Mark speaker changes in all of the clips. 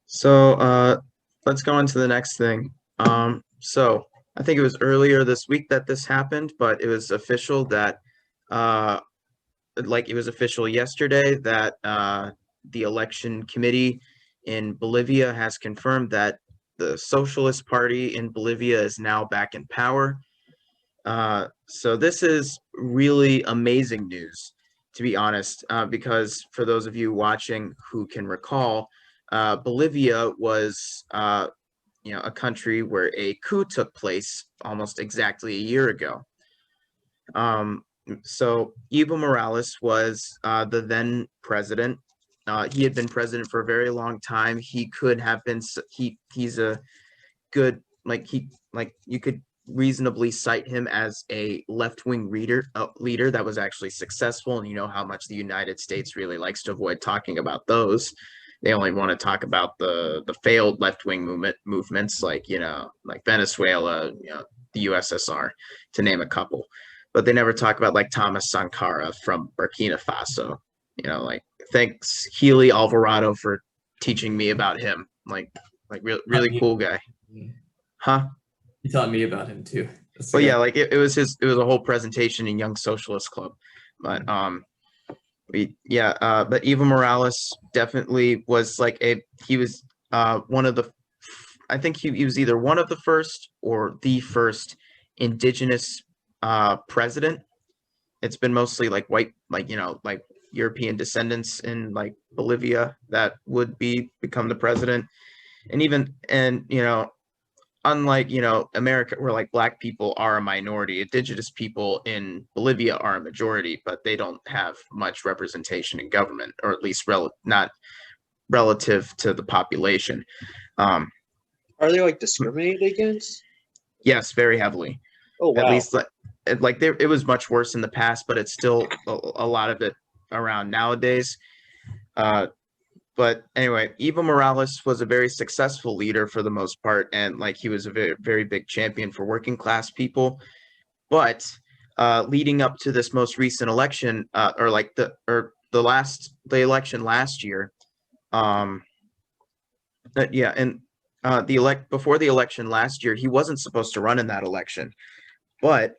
Speaker 1: So let's go on to the next thing. So I think it was earlier this week that this happened, but it was official that uh, it was official yesterday that the election committee in Bolivia has confirmed that the Socialist Party in Bolivia is now back in power. So this is really amazing news, to be honest, because for those of you watching who can recall, Bolivia was a country where a coup took place almost exactly a year ago. Um, so Evo Morales was the then president. He had been president for a very long time. He could have been he's a good you could reasonably cite him as a left-wing leader that was actually successful, and you know how much the United States really likes to avoid talking about those. They only want to talk about the failed left-wing movements like Venezuela, the USSR, to name a couple. But they never talk about like Thomas Sankara from Burkina Faso. Like thanks Healy Alvarado for teaching me about him. Like really
Speaker 2: Me.
Speaker 1: cool guy. Huh?
Speaker 2: You taught me about him too. That's the
Speaker 1: But
Speaker 2: guy.
Speaker 1: yeah, like it was a whole presentation in Young Socialist Club. But but Evo Morales definitely was like he was one of the I think he was either one of the first or the first indigenous president. It's been mostly like white, like European descendants in like Bolivia that would become the president. And unlike America, where like black people are a minority, indigenous people in Bolivia are a majority, but they don't have much representation in government, or at least not relative to the population. um
Speaker 3: Are they like discriminated against?
Speaker 1: yes, very heavily.
Speaker 3: Oh
Speaker 1: At
Speaker 3: wow.
Speaker 1: least it was much worse in the past, but it's still a lot of it around nowadays. But anyway, Evo Morales was a very successful leader for the most part, and like he was a very, very big champion for working class people. But leading up to this most recent election, the election last year, um, yeah, and the elect before the election last year, he wasn't supposed to run in that election, but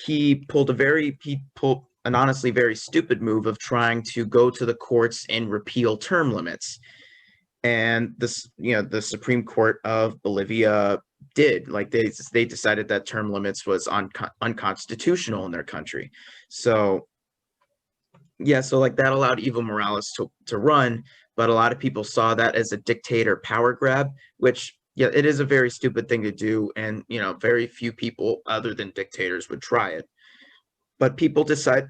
Speaker 1: he pulled an honestly very stupid move of trying to go to the courts and repeal term limits. And the Supreme Court of Bolivia did, like, they decided that term limits was unconstitutional in their country. So yeah, so like that allowed Evo Morales to run, but a lot of people saw that as a dictator power grab, which, yeah, it is a very stupid thing to do, and very few people other than dictators would try it. But people decided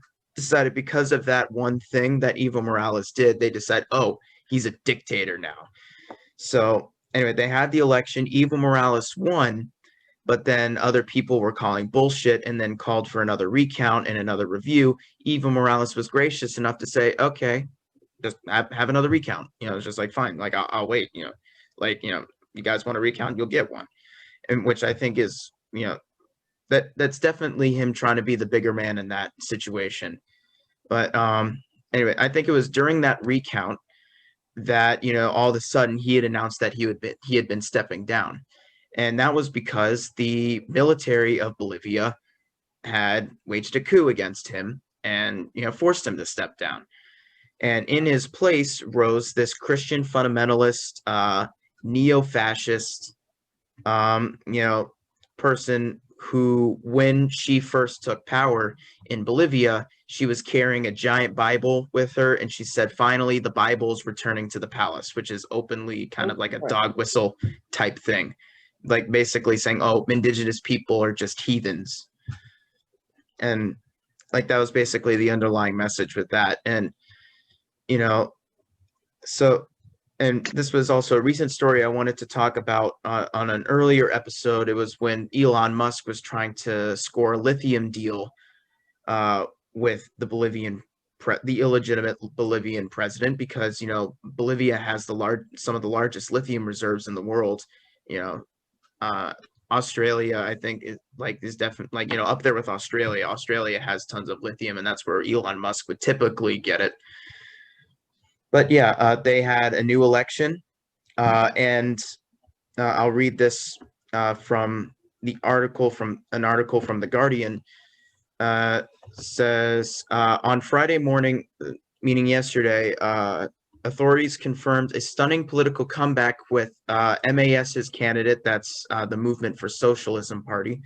Speaker 1: because of that one thing that Evo Morales did, they decide, oh, he's a dictator now. So anyway, they had the election. Evo Morales won, but then other people were calling bullshit and then called for another recount and another review. Evo Morales was gracious enough to say, okay, just have another recount. It's just like, fine, like I'll wait. You guys want a recount, you'll get one. And which I think is, that's definitely him trying to be the bigger man in that situation. But anyway, I think it was during that recount that all of a sudden he had announced that he had been stepping down, and that was because the military of Bolivia had waged a coup against him and forced him to step down. And in his place rose this Christian fundamentalist, neo-fascist, person who, when she first took power in Bolivia, she was carrying a giant Bible with her, and she said, finally, the Bible's returning to the palace, which is openly kind of like a dog whistle type thing. Like basically saying, oh, indigenous people are just heathens. And like that was basically the underlying message with that. And, you know, so and this was also a recent story I wanted to talk about on an earlier episode. It was when Elon Musk was trying to score a lithium deal uh, with the illegitimate Bolivian president, because Bolivia has some of the largest lithium reserves in the world. You know, uh, Australia, I think, is definitely like up there with Australia. Australia has tons of lithium, and that's where Elon Musk would typically get it. But yeah, they had a new election. And I'll read this from the article from The Guardian. Says on Friday morning, meaning yesterday, authorities confirmed a stunning political comeback with MAS's candidate, that's the Movement for Socialism Party.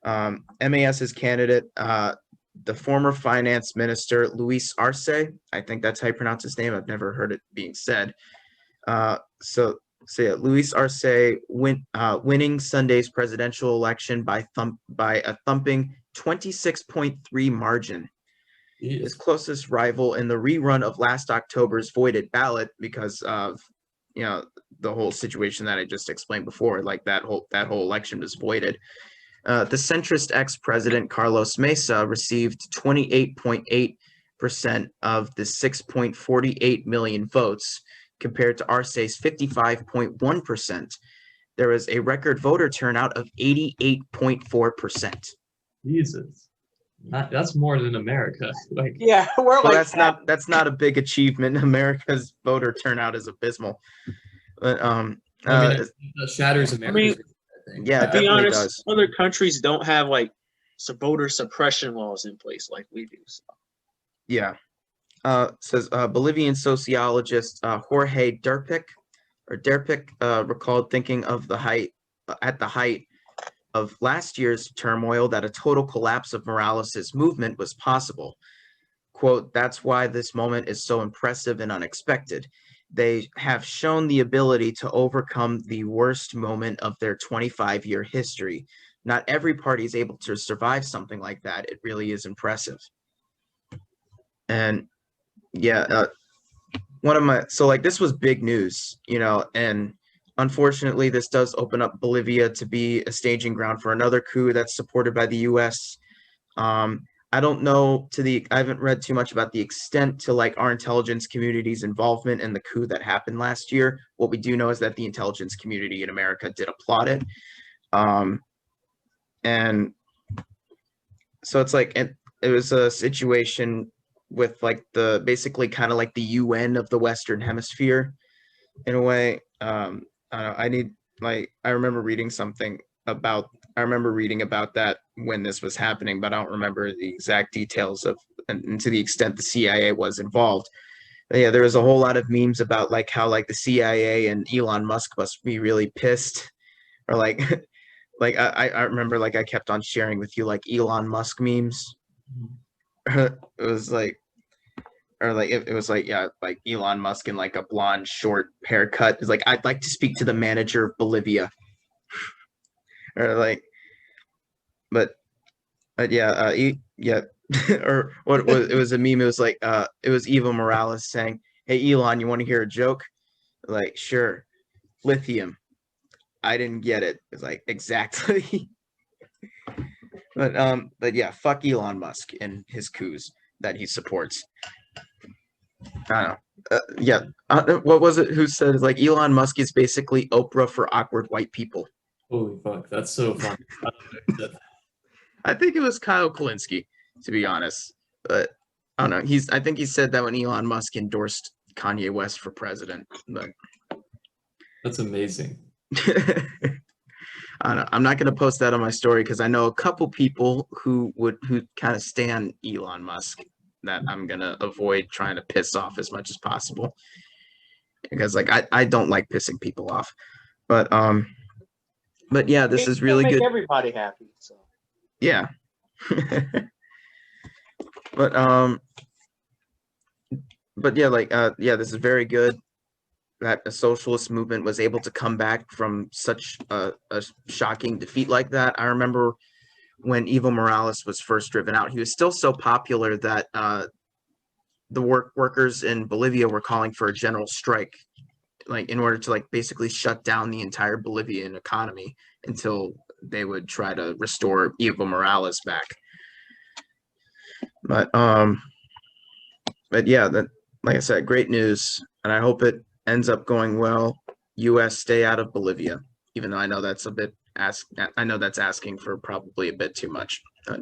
Speaker 1: MAS's candidate, the former finance minister, Luis Arce, I think that's how you pronounce his name. I've never heard it being said. So yeah, Luis Arce winning Sunday's presidential election by a thumping 26.3 margin. His closest rival in the rerun of last October's voided ballot, because of the whole situation that I just explained before, like that whole election was voided. The centrist ex-president Carlos Mesa received 28.8% of the 6.48 million votes, compared to Arce's 55.1%. There was a record voter turnout of 88.4%.
Speaker 2: Jesus. That's more than America. Like,
Speaker 3: Yeah, we're
Speaker 1: well,
Speaker 3: like
Speaker 1: that's not a big achievement. America's voter turnout is abysmal. But
Speaker 2: it shatters America's. I think.
Speaker 1: Yeah,
Speaker 3: to be
Speaker 1: definitely
Speaker 3: honest,
Speaker 1: does.
Speaker 3: other countries don't have like voter suppression laws in place like we do. So.
Speaker 1: Yeah. Says Bolivian sociologist Jorge Derpic recalled thinking of at the height of last year's turmoil that a total collapse of Morales's movement was possible. Quote, "That's why this moment is so impressive and unexpected. They have shown the ability to overcome the worst moment of their 25-year history. Not every party is able to survive something like that. It really is impressive." And yeah, this was big news, and unfortunately this does open up Bolivia to be a staging ground for another coup that's supported by the US. I don't know I haven't read too much about the extent to like our intelligence community's involvement in the coup that happened last year. What we do know is that the intelligence community in America did applaud it. And so it's like, it was a situation with like basically kind of like the UN of the Western Hemisphere in a way. I remember reading about that when this was happening, but I don't remember the exact details and to the extent the CIA was involved. But yeah, there was a whole lot of memes about like how like the CIA and Elon Musk must be really pissed, or like like I remember like I kept on sharing with you like Elon Musk memes. It was like, or like it was like, yeah, like Elon Musk in like a blonde short haircut is like, "I'd like to speak to the manager of Bolivia." Or like, but yeah, yeah. Or what was it? Was a meme. It was like it was Evo Morales saying, "Hey Elon, you want to hear a joke?" Like, "Sure." "Lithium." "I didn't get it." It's like, exactly. But yeah, fuck Elon Musk and his coups that he supports. I don't know. Yeah. What was it? Who said like Elon Musk is basically Oprah for awkward white people?
Speaker 2: Holy fuck, that's so funny.
Speaker 1: I think it was Kyle Kalinske, to be honest. But I don't know. I think he said that when Elon Musk endorsed Kanye West for president. But
Speaker 2: That's amazing.
Speaker 1: I don't know. I'm not going to post that on my story because I know a couple people who kind of stand Elon Musk that I'm going to avoid trying to piss off as much as possible, because like I don't like pissing people off. But yeah, this is really
Speaker 3: make
Speaker 1: good.
Speaker 3: Everybody happy. So.
Speaker 1: Yeah. But yeah, like yeah, this is very good that a socialist movement was able to come back from such a shocking defeat like that. I remember when Evo Morales was first driven out, he was still so popular that the workers in Bolivia were calling for a general strike, like in order to like basically shut down the entire Bolivian economy until they would try to restore Evo Morales back. But yeah, that, like I said, great news, and I hope it ends up going well. US, stay out of Bolivia, even though I know that's asking for probably a bit too much. But